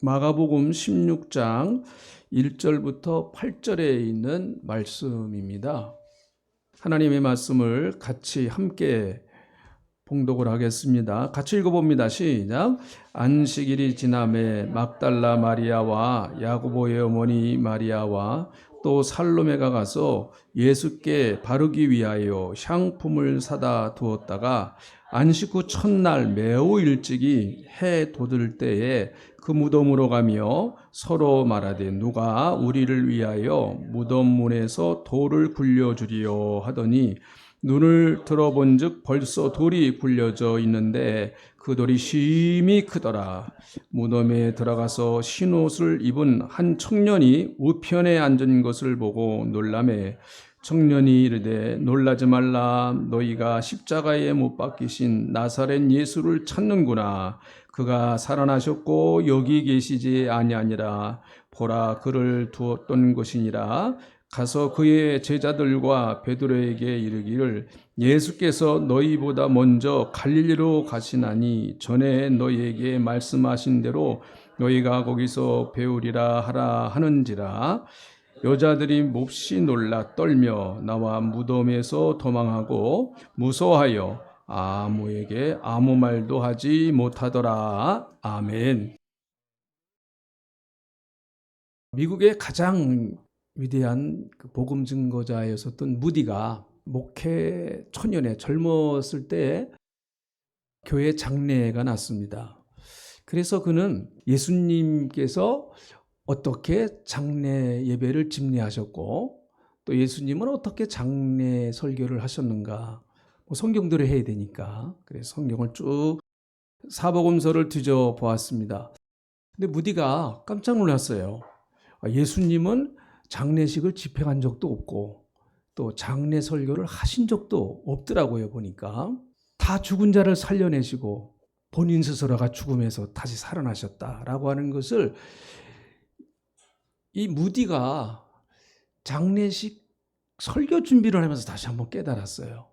마가복음 16장 1절부터 8절에 있는 말씀입니다. 하나님의 말씀을 같이 함께 봉독을 하겠습니다. 같이 읽어봅니다. 시작. 안식일이 지남에 막달라 마리아와 야고보의 어머니 마리아와 또 살로메가 가서 예수께 바르기 위하여 향품을 사다 두었다가 안식 후 첫날 매우 일찍이 해 돋을 때에 그 무덤으로 가며 서로 말하되 누가 우리를 위하여 무덤 문에서 돌을 굴려주리요 하더니 눈을 들어본즉 벌써 돌이 굴려져 있는데 그 돌이 심히 크더라. 무덤에 들어가서 흰옷을 입은 한 청년이 우편에 앉은 것을 보고 놀라매 청년이 이르되 놀라지 말라. 너희가 십자가에 못 박히신 나사렛 예수를 찾는구나. 그가 살아나셨고 여기 계시지 아니하니라. 보라, 그를 두었던 것이니라. 가서 그의 제자들과 베드로에게 이르기를 예수께서 너희보다 먼저 갈릴리로 가시나니 전에 너희에게 말씀하신 대로 너희가 거기서 배우리라 하라 하는지라. 여자들이 몹시 놀라 떨며 나와 무덤에서 도망하고 무서워하여 아무에게 아무 말도 하지 못하더라. 아멘. 미국의 가장 위대한 복음 증거자였었던 무디가 목회 초년에 젊었을 때 교회 장례가 났습니다. 그래서 그는 예수님께서 어떻게 장례 예배를 집례하셨고 또 예수님은 어떻게 장례 설교를 하셨는가, 성경대로 해야 되니까 그래서 성경을 쭉 사복음서를 뒤져 보았습니다. 근데 무디가 깜짝 놀랐어요. 예수님은 장례식을 집행한 적도 없고 또 장례 설교를 하신 적도 없더라고요. 보니까 다 죽은 자를 살려내시고 본인 스스로가 죽음에서 다시 살아나셨다라고 하는 것을 이 무디가 장례식 설교 준비를 하면서 다시 한번 깨달았어요.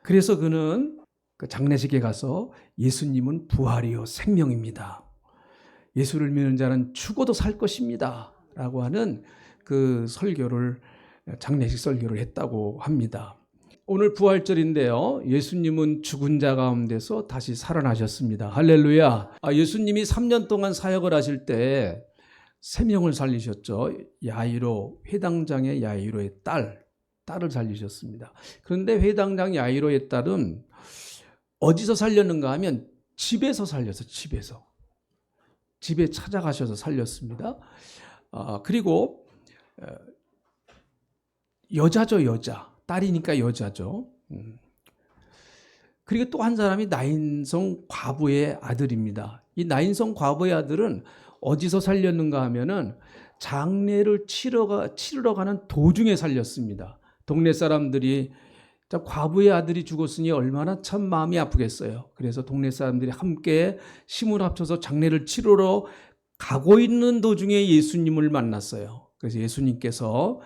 그래서 그는 그 장례식에 가서 예수님은 부활이요 생명입니다. 예수를 믿는 자는 죽어도 살 것입니다. 라고 하는 그 설교를, 장례식 설교를 했다고 합니다. 오늘 부활절인데요. 예수님은 죽은 자 가운데서 다시 살아나셨습니다. 할렐루야. 예수님이 3년 동안 사역을 하실 때 3명을 살리셨죠. 야이로, 회당장의 야이로의 딸을 살리셨습니다. 그런데 회당장 야이로의 딸은 어디서 살렸는가 하면 집에서 살렸어요. 집에 찾아가셔서 살렸습니다. 그리고 여자죠, 여자. 딸이니까 여자죠. 그리고 또 한 사람이 나인성 과부의 아들입니다. 이 나인성 과부의 아들은 어디서 살렸는가 하면은 장례를 치르러 가는 도중에 살렸습니다. 동네 사람들이 과부의 아들이 죽었으니 얼마나 참 마음이 아프겠어요. 그래서 동네 사람들이 함께 힘을 합쳐서 장례를 치르러 가고 있는 도중에 예수님을 만났어요. 그래서 예수님께서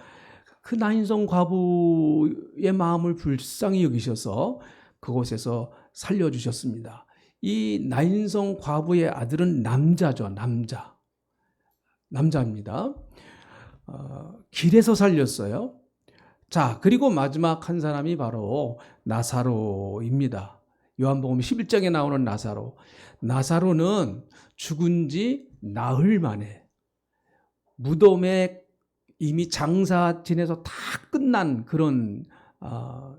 그 나인성 과부의 마음을 불쌍히 여기셔서 그곳에서 살려주셨습니다. 이 나인성 과부의 아들은 남자죠. 남자입니다. 길에서 살렸어요. 자, 그리고 마지막 한 사람이 바로 나사로입니다. 요한복음 11장에 나오는 나사로. 나사로는 죽은 지 나흘 만에 무덤에 이미 장사 지내서 다 끝난 그런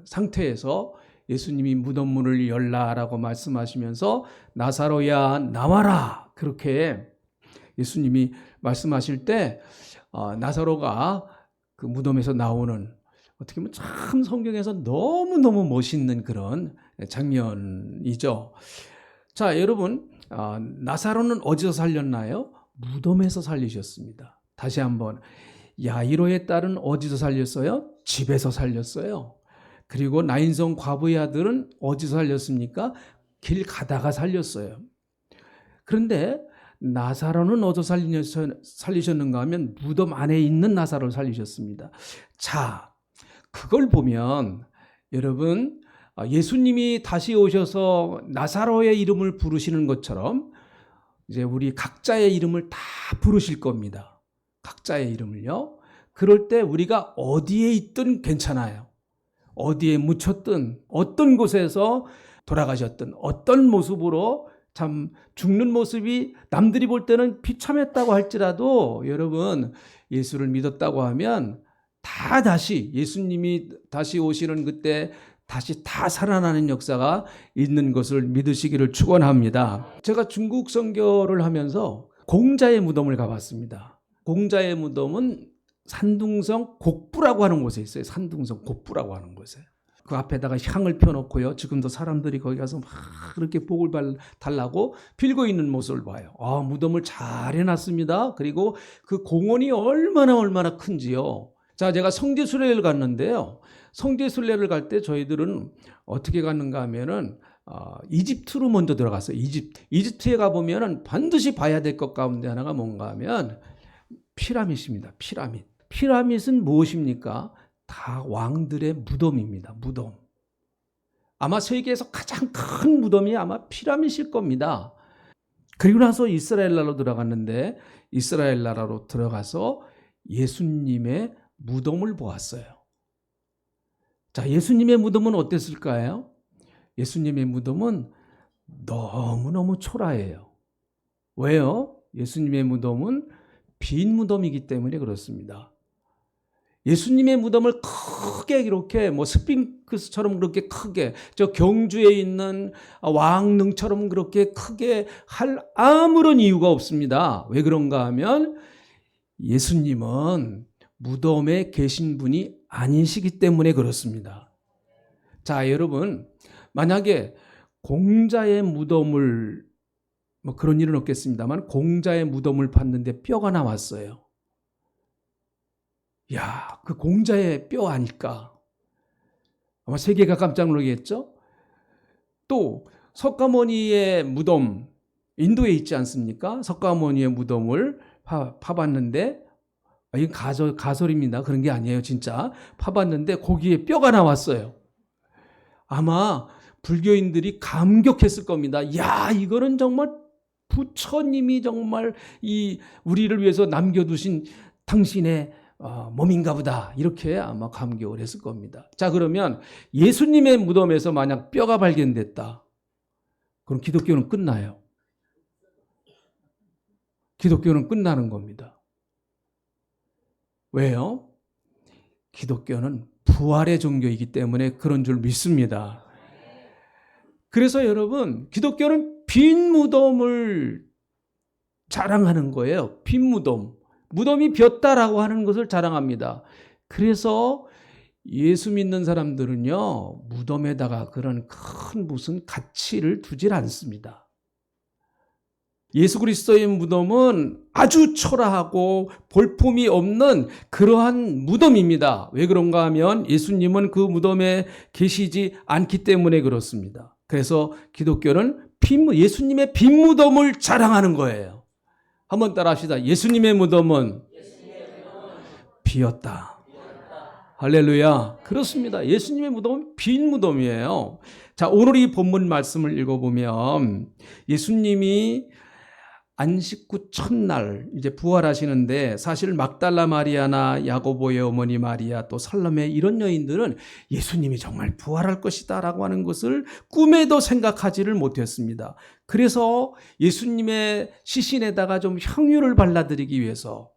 상태에서 예수님이 무덤 문을 열라라고 말씀하시면서 나사로야 나와라, 그렇게 예수님이 말씀하실 때 나사로가 그 무덤에서 나오는, 어떻게 보면 참 성경에서 너무너무 멋있는 그런 장면이죠. 자, 여러분, 나사로는 어디서 살렸나요? 무덤에서 살리셨습니다. 다시 한번, 야이로의 딸은 어디서 살렸어요? 집에서 살렸어요. 그리고 나인성 과부의 아들은 어디서 살렸습니까? 길 가다가 살렸어요. 그런데 나사로는 어디서 살리셨는가 하면 무덤 안에 있는 나사로를 살리셨습니다. 자, 그걸 보면 여러분, 예수님이 다시 오셔서 나사로의 이름을 부르시는 것처럼 이제 우리 각자의 이름을 다 부르실 겁니다. 각자의 이름을요. 그럴 때 우리가 어디에 있든 괜찮아요. 어디에 묻혔든 어떤 곳에서 돌아가셨든 어떤 모습으로 참 죽는 모습이 남들이 볼 때는 비참했다고 할지라도 여러분 예수를 믿었다고 하면 다 다시 예수님이 다시 오시는 그때 다시 다 살아나는 역사가 있는 것을 믿으시기를 축원합니다. 제가 중국 선교를 하면서 공자의 무덤을 가봤습니다. 공자의 무덤은 산둥성 곡부라고 하는 곳에 있어요. 산둥성 곡부라고 하는 곳에. 그 앞에다가 향을 펴놓고요. 지금도 사람들이 거기 가서 막 그렇게 복을 달라고 빌고 있는 모습을 봐요. 무덤을 잘 해놨습니다. 그리고 그 공원이 얼마나 큰지요. 자, 제가 성지순례를 갔는데요. 성지순례를 갈 때 저희들은 어떻게 갔는가 하면은 이집트로 먼저 들어갔어요. 이집트에 가보면은 반드시 봐야 될 것 가운데 하나가 뭔가 하면 피라밋입니다. 피라밋은 무엇입니까? 다 왕들의 무덤입니다. 무덤. 아마 세계에서 가장 큰 무덤이 아마 피라밋일 겁니다. 그리고 나서 이스라엘 나라로 들어갔는데 이스라엘 나라로 들어가서 예수님의 무덤을 보았어요. 자, 예수님의 무덤은 어땠을까요? 예수님의 무덤은 너무너무 초라해요. 왜요? 예수님의 무덤은 빈 무덤이기 때문에 그렇습니다. 예수님의 무덤을 크게 이렇게 스핑크스처럼 그렇게 크게 저 경주에 있는 왕릉처럼 그렇게 크게 할 아무런 이유가 없습니다. 왜 그런가 하면 예수님은 무덤에 계신 분이 아니시기 때문에 그렇습니다. 자, 여러분, 만약에 공자의 무덤을 그런 일은 없겠습니다만 공자의 무덤을 봤는데 뼈가 나왔어요. 야, 그 공자의 뼈 아닐까? 아마 세계가 깜짝 놀라겠죠? 또 석가모니의 무덤, 인도에 있지 않습니까? 석가모니의 무덤을 파봤는데 이건 가설입니다. 그런 게 아니에요. 진짜 파봤는데 거기에 뼈가 나왔어요. 아마 불교인들이 감격했을 겁니다. 야, 이거는 정말 부처님이 정말 우리를 위해서 남겨두신 당신의 몸인가 보다. 이렇게 아마 감격을 했을 겁니다. 자, 그러면 예수님의 무덤에서 만약 뼈가 발견됐다. 그럼 기독교는 끝나요. 기독교는 끝나는 겁니다. 왜요? 기독교는 부활의 종교이기 때문에 그런 줄 믿습니다. 그래서 여러분, 기독교는 빈 무덤을 자랑하는 거예요. 빈 무덤. 무덤이 비었다라고 하는 것을 자랑합니다. 그래서 예수 믿는 사람들은요, 무덤에다가 그런 큰 무슨 가치를 두질 않습니다. 예수 그리스도의 무덤은 아주 초라하고 볼품이 없는 그러한 무덤입니다. 왜 그런가 하면 예수님은 그 무덤에 계시지 않기 때문에 그렇습니다. 그래서 기독교는 예수님의 빈 무덤을 자랑하는 거예요. 한번 따라 합시다. 예수님의 무덤은 비었다. 할렐루야. 그렇습니다. 예수님의 무덤은 빈 무덤이에요. 자, 오늘 이 본문 말씀을 읽어보면 예수님이 안식구 첫날 이제 부활하시는데 사실 막달라 마리아나 야고보의 어머니 마리아 또 살로메 이런 여인들은 예수님이 정말 부활할 것이다라고 하는 것을 꿈에도 생각하지를 못했습니다. 그래서 예수님의 시신에다가 좀 향유를 발라드리기 위해서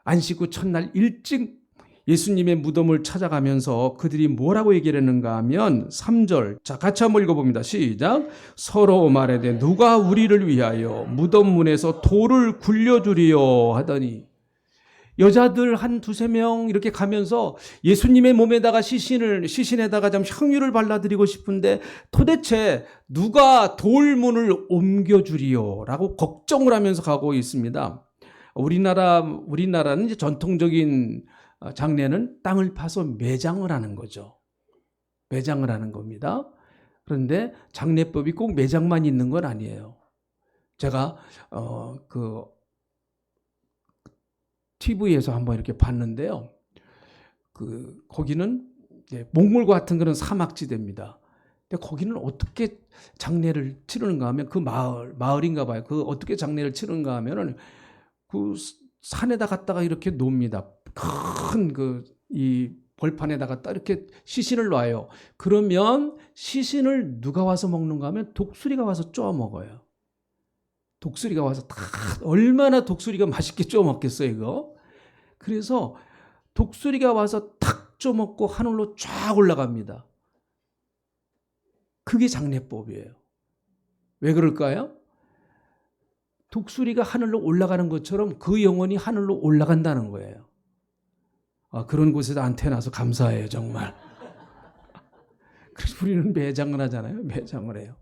안식구 첫날 일찍 예수님의 무덤을 찾아가면서 그들이 뭐라고 얘기를 했는가 하면 3절, 자 같이 한번 읽어봅니다. 시작. 서로 말하되 누가 우리를 위하여 무덤 문에서 돌을 굴려주리요 하더니 여자들 한 두세 명 이렇게 가면서 예수님의 몸에다가 시신에다가 좀 향유를 발라드리고 싶은데 도대체 누가 돌문을 옮겨주리요 라고 걱정을 하면서 가고 있습니다. 우리나라는 이제 전통적인 장례는 땅을 파서 매장을 하는 거죠. 매장을 하는 겁니다. 그런데 장례법이 꼭 매장만 있는 건 아니에요. 제가 TV에서 한번 이렇게 봤는데요. 거기는 몽골과 같은 그런 사막지대입니다. 근데 거기는 어떻게 장례를 치르는가 하면 그 마을인가 봐요. 그 어떻게 장례를 치르는가 하면은 그 산에다 갔다가 이렇게 놉니다. 큰 이 벌판에다가 딱 이렇게 시신을 놔요. 그러면 시신을 누가 와서 먹는가 하면 독수리가 와서 쪼아 먹어요. 독수리가 와서 다 얼마나 독수리가 맛있게 쪼아 먹겠어요, 이거. 그래서 독수리가 와서 탁 쪼아 먹고 하늘로 쫙 올라갑니다. 그게 장례법이에요. 왜 그럴까요? 독수리가 하늘로 올라가는 것처럼 그 영혼이 하늘로 올라간다는 거예요. 그런 곳에서 안테나서 감사해요, 정말. 그래서 우리는 매장을 하잖아요. 매장을 해요.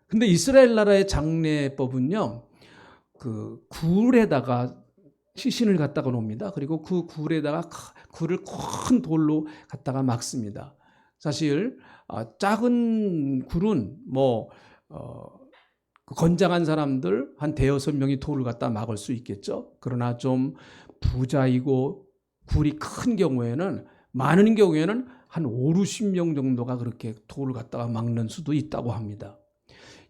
근데 이스라엘 나라의 장례법은요, 그 굴에다가 시신을 갖다가 놓습니다. 그리고 그 굴에다가 굴을 큰 돌로 갖다가 막습니다. 사실 작은 굴은 건장한 사람들 한 대여섯 명이 돌을 갖다 막을 수 있겠죠. 그러나 좀 부자이고 굴이 큰 경우에는 많은 경우에는 한 5, 60명 정도가 그렇게 돌을 갖다가 막는 수도 있다고 합니다.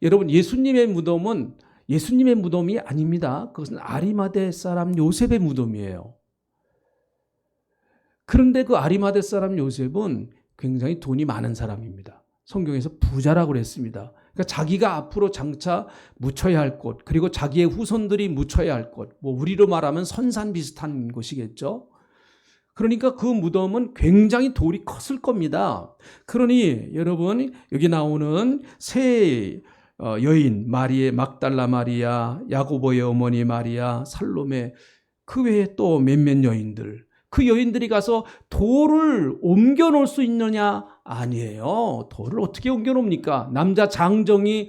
여러분, 예수님의 무덤이 아닙니다. 그것은 아리마대 사람 요셉의 무덤이에요. 그런데 그 아리마대 사람 요셉은 굉장히 돈이 많은 사람입니다. 성경에서 부자라고 그랬습니다. 그러니까 자기가 앞으로 장차 묻혀야 할 곳, 그리고 자기의 후손들이 묻혀야 할 곳, 우리로 말하면 선산 비슷한 곳이겠죠. 그러니까 그 무덤은 굉장히 돌이 컸을 겁니다. 그러니 여러분, 여기 나오는 세 여인, 막달라 마리아, 야고보의 어머니 마리아, 살로메, 그 외에 또 몇몇 여인들, 그 여인들이 가서 돌을 옮겨 놓을 수 있느냐? 아니에요. 돌을 어떻게 옮겨 놓습니까? 남자 장정이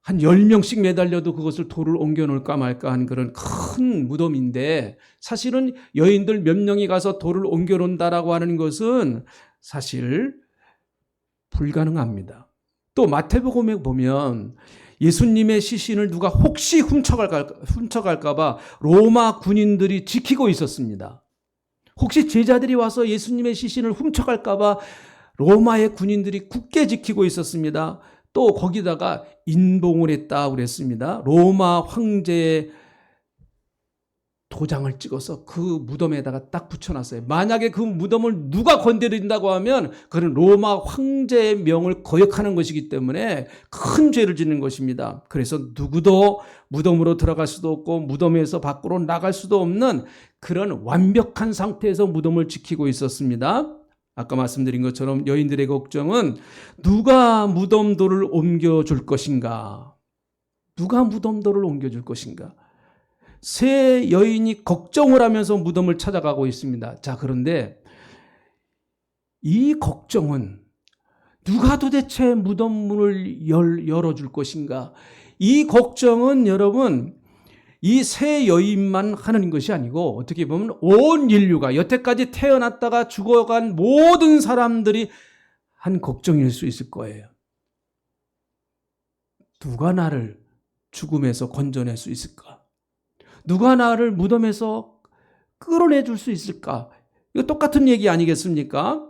한 10명씩 매달려도 그것을 돌을 옮겨 놓을까 말까 한 그런 큰 무덤인데, 사실은 여인들 몇 명이 가서 돌을 옮겨 놓는다라고 하는 것은 사실 불가능합니다. 또 마태복음에 보면 예수님의 시신을 누가 혹시 훔쳐갈까 봐 로마 군인들이 지키고 있었습니다. 혹시 제자들이 와서 예수님의 시신을 훔쳐갈까 봐 로마의 군인들이 굳게 지키고 있었습니다. 또 거기다가 인봉을 했다고 그랬습니다. 로마 황제의 도장을 찍어서 그 무덤에다가 딱 붙여놨어요. 만약에 그 무덤을 누가 건드린다고 하면 그는 로마 황제의 명을 거역하는 것이기 때문에 큰 죄를 짓는 것입니다. 그래서 누구도 무덤으로 들어갈 수도 없고 무덤에서 밖으로 나갈 수도 없는 그런 완벽한 상태에서 무덤을 지키고 있었습니다. 아까 말씀드린 것처럼 여인들의 걱정은 누가 무덤돌을 옮겨줄 것인가? 누가 무덤돌을 옮겨줄 것인가? 세 여인이 걱정을 하면서 무덤을 찾아가고 있습니다. 자, 그런데 이 걱정은 누가 도대체 무덤 문을 열어줄 것인가? 이 걱정은 여러분, 이 세 여인만 하는 것이 아니고 어떻게 보면 온 인류가 여태까지 태어났다가 죽어간 모든 사람들이 한 걱정일 수 있을 거예요. 누가 나를 죽음에서 건져낼 수 있을까? 누가 나를 무덤에서 끌어내줄 수 있을까? 이거 똑같은 얘기 아니겠습니까?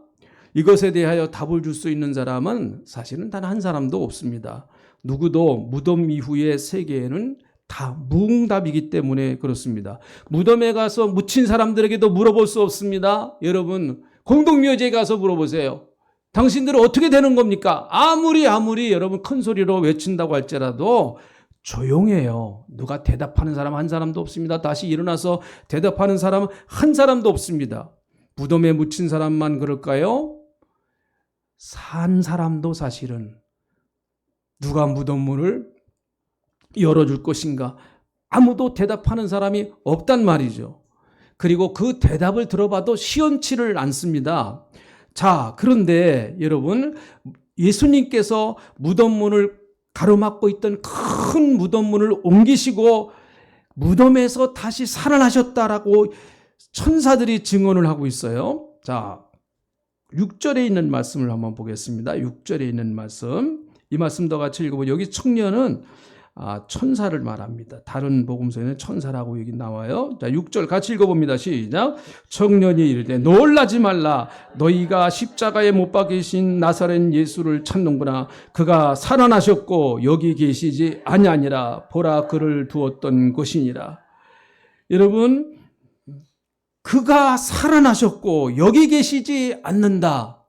이것에 대하여 답을 줄 수 있는 사람은 사실은 단 한 사람도 없습니다. 누구도 무덤 이후의 세계에는 다 무응답이기 때문에 그렇습니다. 무덤에 가서 묻힌 사람들에게도 물어볼 수 없습니다. 여러분, 공동묘지에 가서 물어보세요. 당신들은 어떻게 되는 겁니까? 아무리 여러분 큰 소리로 외친다고 할지라도 조용해요. 누가 대답하는 사람 한 사람도 없습니다. 다시 일어나서 대답하는 사람 한 사람도 없습니다. 무덤에 묻힌 사람만 그럴까요? 산 사람도 사실은 누가 무덤 문을 열어줄 것인가? 아무도 대답하는 사람이 없단 말이죠. 그리고 그 대답을 들어봐도 시원치를 않습니다. 자, 그런데 여러분, 예수님께서 무덤 문을 가로막고 있던 큰 무덤 문을 옮기시고 무덤에서 다시 살아나셨다라고 천사들이 증언을 하고 있어요. 자, 6절에 있는 말씀을 한번 보겠습니다. 6절에 있는 말씀. 이 말씀도 같이 읽어보면 여기 청년은 천사를 말합니다. 다른 복음서에는 천사라고 여기 나와요. 자, 6절 같이 읽어봅니다. 시작. 청년이 이르되 놀라지 말라. 너희가 십자가에 못 박히신 나사렛 예수를 찾는구나. 그가 살아나셨고 여기 계시지 아니하니라. 보라 그를 두었던 것이니라. 여러분, 그가 살아나셨고 여기 계시지 않는다.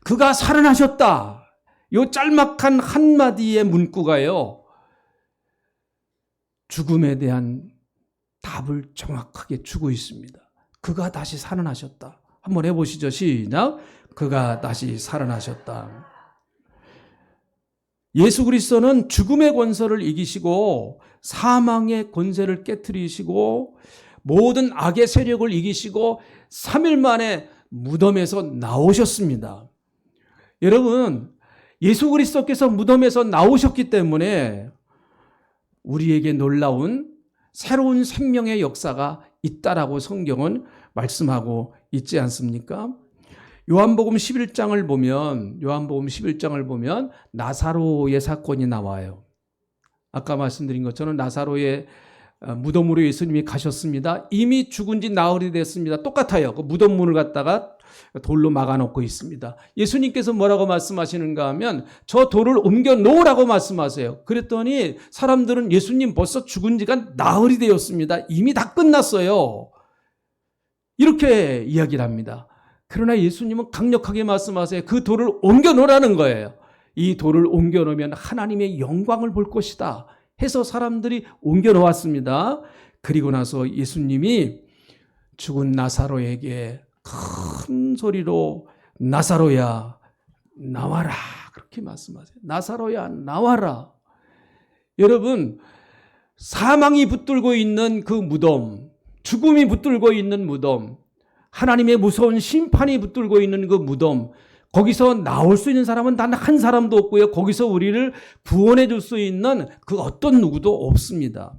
그가 살아나셨다. 요 짤막한 한마디의 문구가요, 죽음에 대한 답을 정확하게 주고 있습니다. 그가 다시 살아나셨다. 한번 해보시죠. 시작. 그가 다시 살아나셨다. 예수 그리스도는 죽음의 권세를 이기시고 사망의 권세를 깨트리시고 모든 악의 세력을 이기시고 3일 만에 무덤에서 나오셨습니다. 여러분, 예수 그리스도께서 무덤에서 나오셨기 때문에 우리에게 놀라운 새로운 생명의 역사가 있다라고 성경은 말씀하고 있지 않습니까? 요한복음 11장을 보면 나사로의 사건이 나와요. 아까 말씀드린 것처럼 나사로의 무덤으로 예수님이 가셨습니다. 이미 죽은 지 나흘이 됐습니다. 똑같아요. 그 무덤 문을 갖다가 돌로 막아놓고 있습니다. 예수님께서 뭐라고 말씀하시는가 하면 저 돌을 옮겨 놓으라고 말씀하세요. 그랬더니 사람들은 예수님 벌써 죽은 지가 나흘이 되었습니다. 이미 다 끝났어요. 이렇게 이야기를 합니다. 그러나 예수님은 강력하게 말씀하세요. 그 돌을 옮겨 놓으라는 거예요. 이 돌을 옮겨 놓으면 하나님의 영광을 볼 것이다 해서 사람들이 옮겨 놓았습니다. 그리고 나서 예수님이 죽은 나사로에게 큰 소리로 나사로야 나와라 그렇게 말씀하세요. 나사로야 나와라. 여러분, 사망이 붙들고 있는 그 무덤, 죽음이 붙들고 있는 무덤, 하나님의 무서운 심판이 붙들고 있는 그 무덤, 거기서 나올 수 있는 사람은 단 한 사람도 없고요. 거기서 우리를 구원해 줄 수 있는 그 어떤 누구도 없습니다.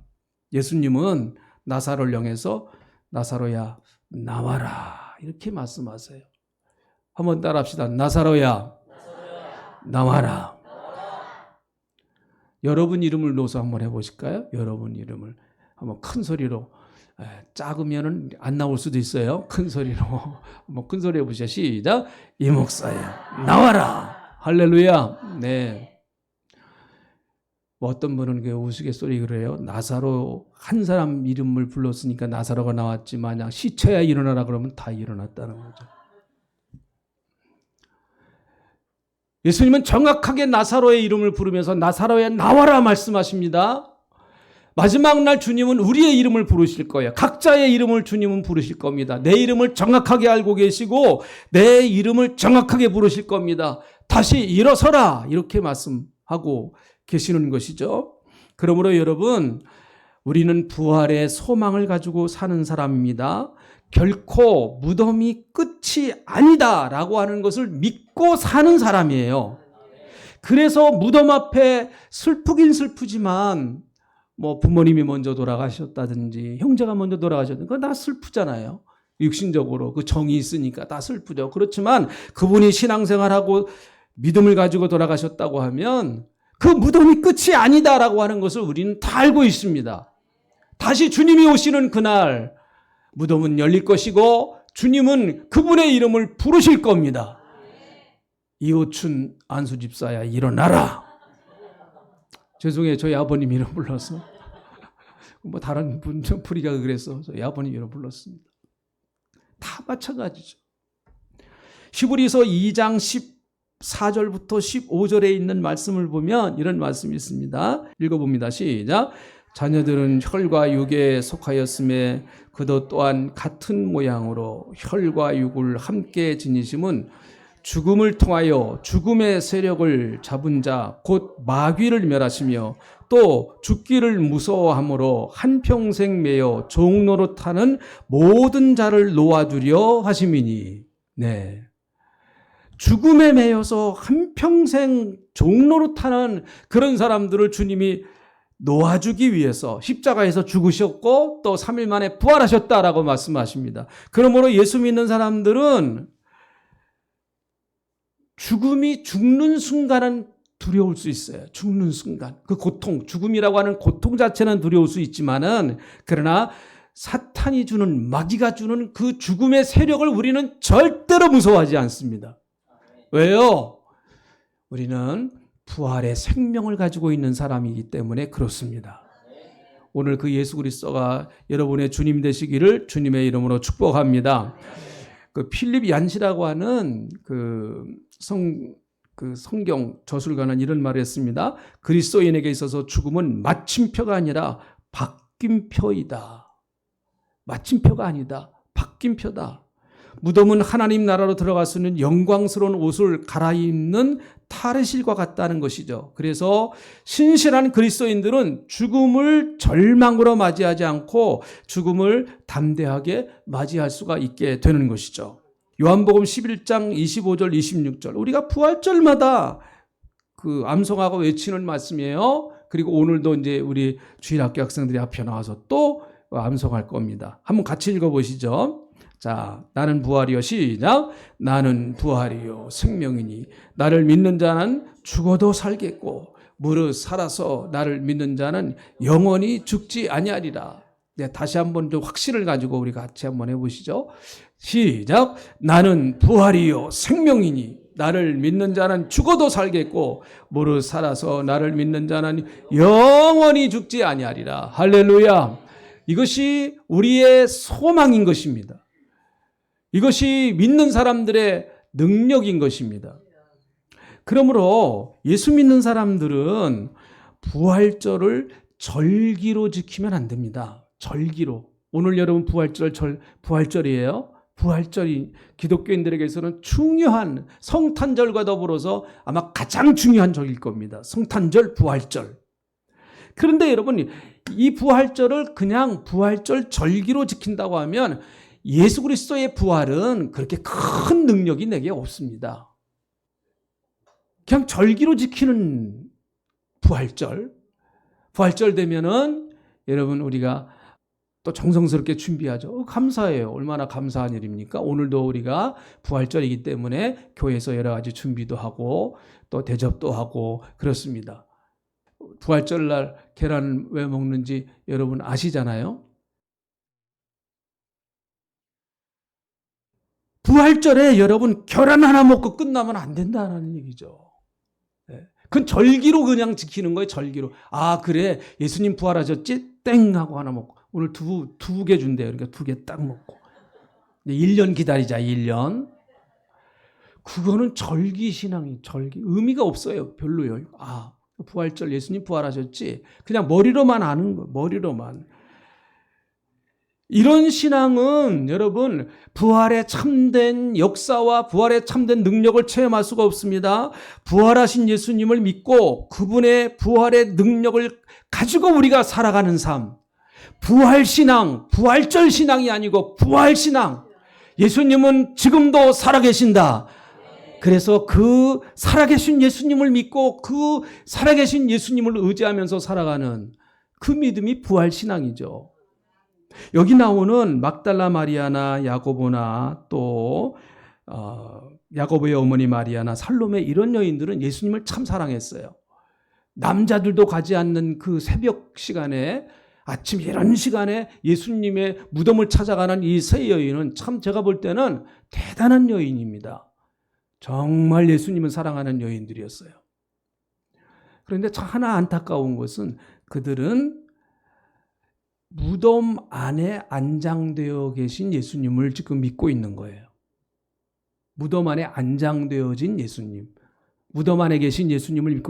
예수님은 나사로를 향해서 나사로야 나와라 이렇게 말씀하세요. 한번 따라합시다. 나사로야 나와라. 여러분 이름을 넣어서 한번 해보실까요? 여러분 이름을 한번 큰 소리로. 작으면 안 나올 수도 있어요. 큰 소리로 한번 큰 소리 해보시죠. 시작. 이 목사야 나와라. 할렐루야. 네. 어떤 분은 그 우스갯소리 그래요. 나사로 한 사람 이름을 불렀으니까 나사로가 나왔지 마냥 시체야 일어나라 그러면 다 일어났다는 거죠. 예수님은 정확하게 나사로의 이름을 부르면서 나사로야 나와라 말씀하십니다. 마지막 날 주님은 우리의 이름을 부르실 거예요. 각자의 이름을 주님은 부르실 겁니다. 내 이름을 정확하게 알고 계시고 내 이름을 정확하게 부르실 겁니다. 다시 일어서라 이렇게 말씀하고 계시는 것이죠. 그러므로 여러분, 우리는 부활의 소망을 가지고 사는 사람입니다. 결코 무덤이 끝이 아니다라고 하는 것을 믿고 사는 사람이에요. 그래서 무덤 앞에 슬프긴 슬프지만 뭐 부모님이 먼저 돌아가셨다든지 형제가 먼저 돌아가셨다든지 그건 다 슬프잖아요. 육신적으로 그 정이 있으니까 다 슬프죠. 그렇지만 그분이 신앙생활하고 믿음을 가지고 돌아가셨다고 하면 그 무덤이 끝이 아니다라고 하는 것을 우리는 다 알고 있습니다. 다시 주님이 오시는 그날 무덤은 열릴 것이고 주님은 그분의 이름을 부르실 겁니다. 이호춘 안수집사야 일어나라. 죄송해요. 저희 아버님 이름 불러서. 뭐 다른 분 좀 풀이가 그래서 저희 아버님 이름 불렀습니다. 다 마찬가지죠. 히브리서 2장 14절부터 15절에 있는 말씀을 보면 이런 말씀이 있습니다. 읽어봅니다. 시작. 자녀들은 혈과 육에 속하였음에 그도 또한 같은 모양으로 혈과 육을 함께 지니심은 죽음을 통하여 죽음의 세력을 잡은 자 곧 마귀를 멸하시며 또 죽기를 무서워함으로 한평생 매여 종노릇하는 모든 자를 놓아주려 하심이니. 네. 죽음에 매여서 한평생 종노릇하는 그런 사람들을 주님이 놓아주기 위해서 십자가에서 죽으셨고 또 3일 만에 부활하셨다라고 말씀하십니다. 그러므로 예수 믿는 사람들은 죽음이 죽는 순간은 두려울 수 있어요. 죽는 순간. 그 고통, 죽음이라고 하는 고통 자체는 두려울 수 있지만은, 그러나 사탄이 주는, 마귀가 주는 그 죽음의 세력을 우리는 절대로 무서워하지 않습니다. 왜요? 우리는 부활의 생명을 가지고 있는 사람이기 때문에 그렇습니다. 오늘 그 예수 그리스도가 여러분의 주님 되시기를 주님의 이름으로 축복합니다. 그 필립 얀시라고 하는 성경 저술가는 이런 말을 했습니다. 그리스도인에게 있어서 죽음은 마침표가 아니라 바뀐표이다. 마침표가 아니다. 바뀐표다. 무덤은 하나님 나라로 들어갈 수 있는 영광스러운 옷을 갈아입는 탈의실과 같다는 것이죠. 그래서 신실한 그리스도인들은 죽음을 절망으로 맞이하지 않고 죽음을 담대하게 맞이할 수가 있게 되는 것이죠. 요한복음 11장 25절 26절 우리가 부활절마다 암송하고 외치는 말씀이에요. 그리고 오늘도 이제 우리 주일학교 학생들이 앞에 나와서 또 암송할 겁니다. 한번 같이 읽어보시죠. 자, 나는 부활이요. 시작. 나는 부활이요 생명이니 나를 믿는 자는 죽어도 살겠고 무릇 살아서 나를 믿는 자는 영원히 죽지 아니하리라. 네, 다시 한번 좀 확신을 가지고 우리 같이 한번 해보시죠. 시작. 나는 부활이요 생명이니 나를 믿는 자는 죽어도 살겠고 무릇 살아서 나를 믿는 자는 영원히 죽지 아니하리라. 할렐루야. 이것이 우리의 소망인 것입니다. 이것이 믿는 사람들의 능력인 것입니다. 그러므로 예수 믿는 사람들은 부활절을 절기로 지키면 안 됩니다. 절기로. 오늘 여러분 부활절이에요. 부활절이 기독교인들에게서는 중요한 성탄절과 더불어서 아마 가장 중요한 절일 겁니다. 성탄절, 부활절. 그런데 여러분, 이 부활절을 그냥 부활절 절기로 지킨다고 하면 예수 그리스도의 부활은 그렇게 큰 능력이 내게 없습니다. 그냥 절기로 지키는 부활절 되면은 여러분 우리가 또 정성스럽게 준비하죠. 감사해요. 얼마나 감사한 일입니까? 오늘도 우리가 부활절이기 때문에 교회에서 여러 가지 준비도 하고 또 대접도 하고 그렇습니다. 부활절날 계란 왜 먹는지 여러분 아시잖아요? 부활절에 여러분 계란 하나 먹고 끝나면 안 된다는 얘기죠. 그건 절기로 그냥 지키는 거예요. 절기로. 아 그래 예수님 부활하셨지? 땡 하고 하나 먹고 오늘 두 개 준대요. 그러니까 2개 딱 먹고 1년 기다리자. 1년. 그거는 절기 신앙이 의미가 없어요. 별로요. 아 부활절 예수님 부활하셨지? 그냥 머리로만 아는 거. 머리로만. 이런 신앙은 여러분 부활의 참된 역사와 부활의 참된 능력을 체험할 수가 없습니다. 부활하신 예수님을 믿고 그분의 부활의 능력을 가지고 우리가 살아가는 삶. 부활신앙, 부활절 신앙이 아니고 부활신앙. 예수님은 지금도 살아계신다. 그래서 그 살아계신 예수님을 믿고 그 살아계신 예수님을 의지하면서 살아가는 그 믿음이 부활신앙이죠. 여기 나오는 막달라 마리아나 야고보나 또 야고보의 어머니 마리아나 살로메 이런 여인들은 예수님을 참 사랑했어요. 남자들도 가지 않는 그 새벽 시간에 아침 이런 시간에 예수님의 무덤을 찾아가는 이 세 여인은 참 제가 볼 때는 대단한 여인입니다. 정말 예수님을 사랑하는 여인들이었어요. 그런데 참 하나 안타까운 것은 그들은 무덤 안에 안장되어 계신 예수님을 지금 믿고 있는 거예요. 무덤 안에 안장되어진 예수님. 무덤 안에 계신 예수님을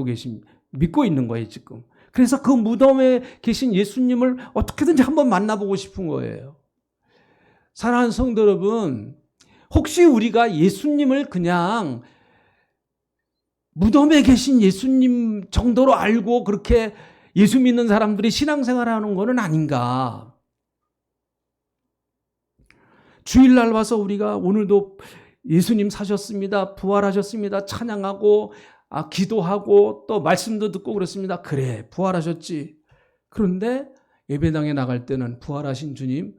믿고 있는 거예요, 지금. 그래서 그 무덤에 계신 예수님을 어떻게든지 한번 만나보고 싶은 거예요. 사랑하는 성도 여러분, 혹시 우리가 예수님을 그냥 무덤에 계신 예수님 정도로 알고 그렇게 예수 믿는 사람들이 신앙생활을 하는 것은 아닌가. 주일날 와서 우리가 오늘도 예수님 사셨습니다. 부활하셨습니다. 찬양하고 기도하고 또 말씀도 듣고 그렇습니다. 그래 부활하셨지. 그런데 예배당에 나갈 때는 부활하신 주님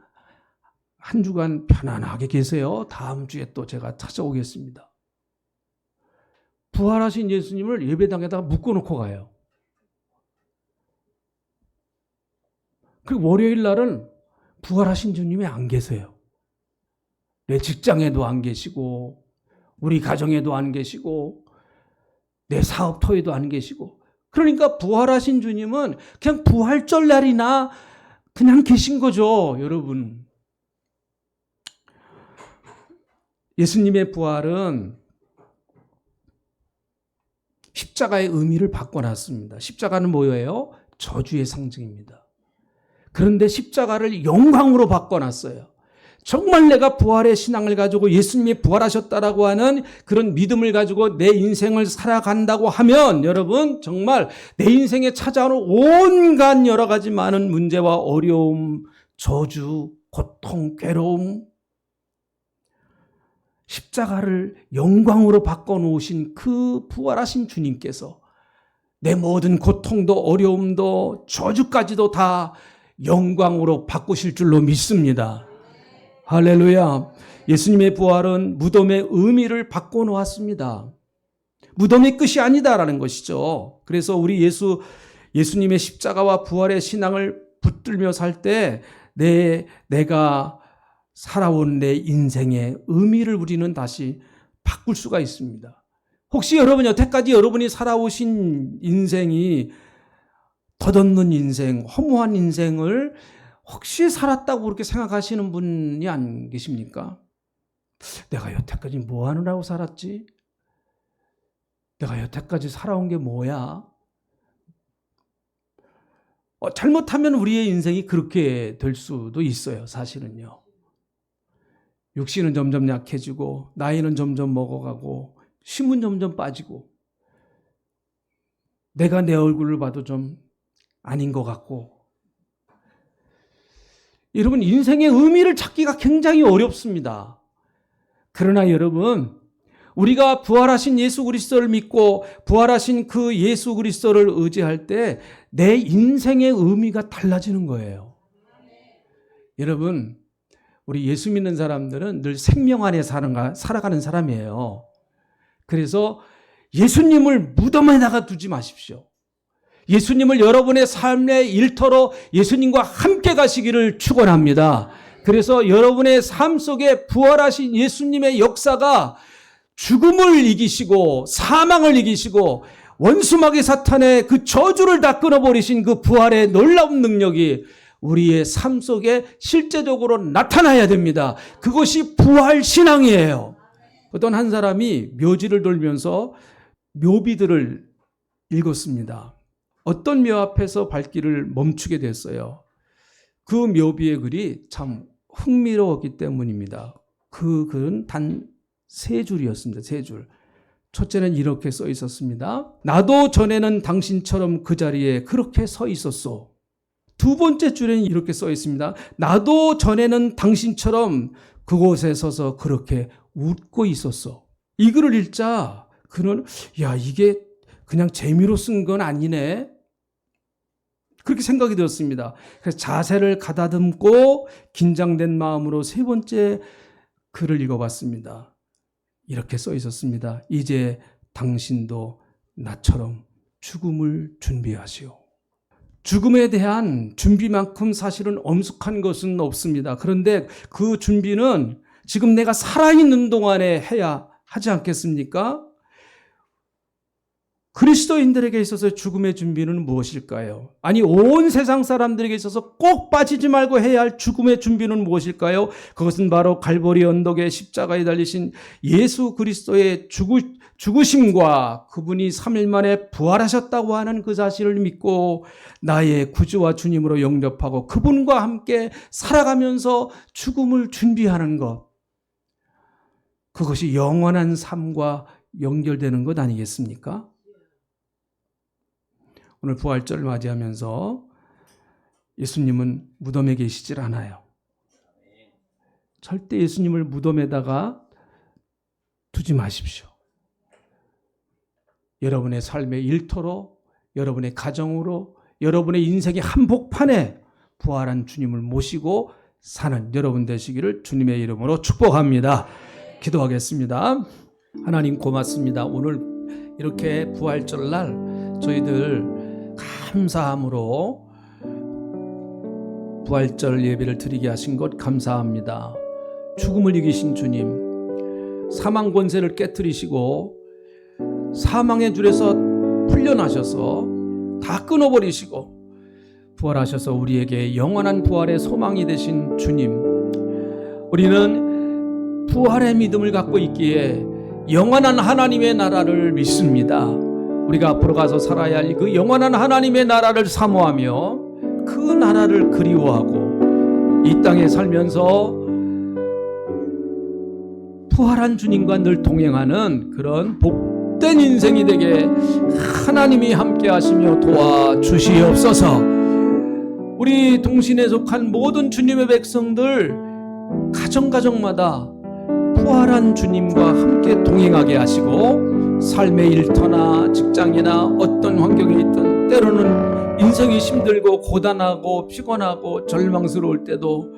한 주간 편안하게 계세요. 다음 주에 또 제가 찾아오겠습니다. 부활하신 예수님을 예배당에다가 묶어놓고 가요. 그리고 월요일 날은 부활하신 주님이 안 계세요. 내 직장에도 안 계시고, 우리 가정에도 안 계시고, 내 사업터에도 안 계시고. 그러니까 부활하신 주님은 그냥 부활절 날이나 그냥 계신 거죠, 여러분. 예수님의 부활은 십자가의 의미를 바꿔놨습니다. 십자가는 뭐예요? 저주의 상징입니다. 그런데 십자가를 영광으로 바꿔놨어요. 정말 내가 부활의 신앙을 가지고 예수님이 부활하셨다라고 하는 그런 믿음을 가지고 내 인생을 살아간다고 하면 여러분 정말 내 인생에 찾아오는 온갖 여러 가지 많은 문제와 어려움, 저주, 고통, 괴로움, 십자가를 영광으로 바꿔놓으신 그 부활하신 주님께서 내 모든 고통도 어려움도 저주까지도 다 영광으로 바꾸실 줄로 믿습니다. 할렐루야. 예수님의 부활은 무덤의 의미를 바꿔놓았습니다. 무덤이 끝이 아니다라는 것이죠. 그래서 우리 예수님의 십자가와 부활의 신앙을 붙들며 살 때 내가 살아온 내 인생의 의미를 우리는 다시 바꿀 수가 있습니다. 혹시 여러분 여태까지 여러분이 살아오신 인생이 덧없는 인생, 허무한 인생을 혹시 살았다고 그렇게 생각하시는 분이 안 계십니까? 내가 여태까지 뭐 하느라고 살았지? 내가 여태까지 살아온 게 뭐야? 잘못하면 우리의 인생이 그렇게 될 수도 있어요, 사실은요. 육신은 점점 약해지고 나이는 점점 먹어가고 힘은 점점 빠지고 내가 내 얼굴을 봐도 좀 아닌 것 같고 여러분 인생의 의미를 찾기가 굉장히 어렵습니다. 그러나 여러분 우리가 부활하신 예수 그리스도를 믿고 부활하신 그 예수 그리스도를 의지할 때 내 인생의 의미가 달라지는 거예요. 여러분 우리 예수 믿는 사람들은 늘 생명 안에 살아가는 사람이에요. 그래서 예수님을 무덤에다가 두지 마십시오. 예수님을 여러분의 삶의 일터로 예수님과 함께 가시기를 축원합니다. 그래서 여러분의 삶 속에 부활하신 예수님의 역사가 죽음을 이기시고 사망을 이기시고 원수마귀 사탄의 그 저주를 다 끊어버리신 그 부활의 놀라운 능력이 우리의 삶 속에 실제적으로 나타나야 됩니다. 그것이 부활신앙이에요. 어떤 한 사람이 묘지를 돌면서 묘비들을 읽었습니다. 어떤 묘 앞에서 발길을 멈추게 됐어요. 그 묘비의 글이 참 흥미로웠기 때문입니다. 그 글은 단 3줄이었습니다. 3줄. 첫째는 이렇게 써 있었습니다. 나도 전에는 당신처럼 그 자리에 그렇게 서 있었소. 두 번째 줄에는 이렇게 써 있습니다. 나도 전에는 당신처럼 그곳에 서서 그렇게 웃고 있었어. 이 글을 읽자 그는 이게 그냥 재미로 쓴 건 아니네. 그렇게 생각이 들었습니다. 그래서 자세를 가다듬고 긴장된 마음으로 3번째 글을 읽어봤습니다. 이렇게 써 있었습니다. 이제 당신도 나처럼 죽음을 준비하시오. 죽음에 대한 준비만큼 사실은 엄숙한 것은 없습니다. 그런데 그 준비는 지금 내가 살아있는 동안에 해야 하지 않겠습니까? 그리스도인들에게 있어서 죽음의 준비는 무엇일까요? 아니 온 세상 사람들에게 있어서 꼭 빠지지 말고 해야 할 죽음의 준비는 무엇일까요? 그것은 바로 갈보리 언덕에 십자가에 달리신 예수 그리스도의 죽으심과 그분이 3일 만에 부활하셨다고 하는 그 사실을 믿고 나의 구주와 주님으로 영접하고 그분과 함께 살아가면서 죽음을 준비하는 것. 그것이 영원한 삶과 연결되는 것 아니겠습니까? 오늘 부활절을 맞이하면서 예수님은 무덤에 계시질 않아요. 절대 예수님을 무덤에다가 두지 마십시오. 여러분의 삶의 일터로, 여러분의 가정으로, 여러분의 인생의 한복판에 부활한 주님을 모시고 사는 여러분 되시기를 주님의 이름으로 축복합니다. 기도하겠습니다. 하나님 고맙습니다. 오늘 이렇게 부활절 날 저희들 감사함으로 부활절 예배를 드리게 하신 것 감사합니다. 죽음을 이기신 주님, 사망 권세를 깨뜨리시고 사망의 줄에서 풀려나셔서 다 끊어버리시고 부활하셔서 우리에게 영원한 부활의 소망이 되신 주님, 우리는 부활의 믿음을 갖고 있기에 영원한 하나님의 나라를 믿습니다. 우리가 앞으로 가서 살아야 할 그 영원한 하나님의 나라를 사모하며 그 나라를 그리워하고 이 땅에 살면서 부활한 주님과 늘 동행하는 그런 복된 인생이 되게 하나님이 함께 하시며 도와주시옵소서. 우리 동신에 속한 모든 주님의 백성들 가정가정마다 부활한 주님과 함께 동행하게 하시고 삶의 일터나 직장이나 어떤 환경에 있든 때로는 인생이 힘들고 고단하고 피곤하고 절망스러울 때도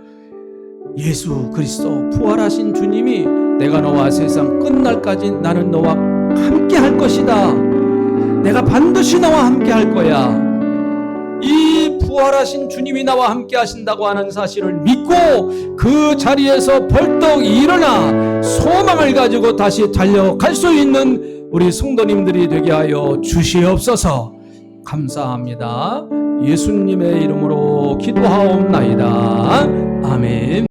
예수 그리스도 부활하신 주님이 내가 너와 세상 끝날까지 나는 너와 함께 할 것이다. 내가 반드시 너와 함께 할 거야. 이 부활하신 주님이 나와 함께 하신다고 하는 사실을 믿고 그 자리에서 벌떡 일어나 소망을 가지고 다시 달려갈 수 있는 우리 성도님들이 되게 하여 주시옵소서. 감사합니다. 예수님의 이름으로 기도하옵나이다. 아멘.